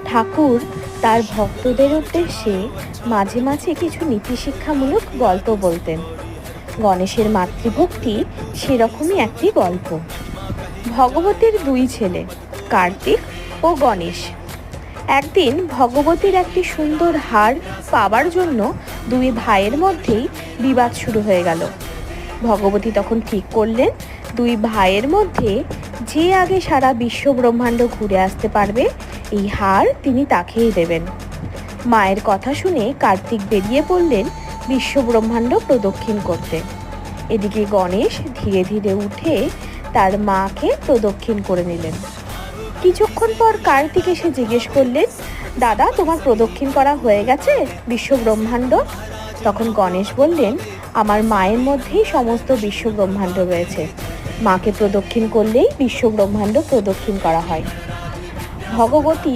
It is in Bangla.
ঠাকুর তার ভক্তদের উদ্দেশ্যে মাঝে মাঝে কিছু নীতিশিক্ষামূলক গল্প বলতেন। গণেশের মাতৃভক্তি সেরকমই একটি গল্প। ভগবতীর দুই ছেলে, কার্তিক ও গণেশ। একদিন ভগবতীর একটি সুন্দর হার পাবার জন্য দুই ভাইয়ের মধ্যেই বিবাদ শুরু হয়ে গেল। ভগবতী তখন ঠিক করলেন, দুই ভাইয়ের মধ্যে যে আগে সারা বিশ্ব ব্রহ্মাণ্ড ঘুরে আসতে পারবে, এই হার তিনি তাকেই দেবেন। মায়ের কথা শুনে কার্তিক বেরিয়ে পড়লেন বিশ্ব ব্রহ্মাণ্ড প্রদক্ষিণ করতে। এদিকে গণেশ ধীরে ধীরে উঠে তার মাকে প্রদক্ষিণ করে নিলেন। কিছুক্ষণ পর কার্তিক এসে জিজ্ঞেস করলেন, দাদা, তোমার প্রদক্ষিণ করা হয়ে গেছে বিশ্ব ব্রহ্মাণ্ড? তখন গণেশ বললেন, আমার মায়ের মধ্যেই সমস্ত বিশ্ব ব্রহ্মাণ্ড রয়েছে। মাকে প্রদক্ষিণ করলেই বিশ্ব ব্রহ্মাণ্ড প্রদক্ষিণ করা হয়। ভগবতী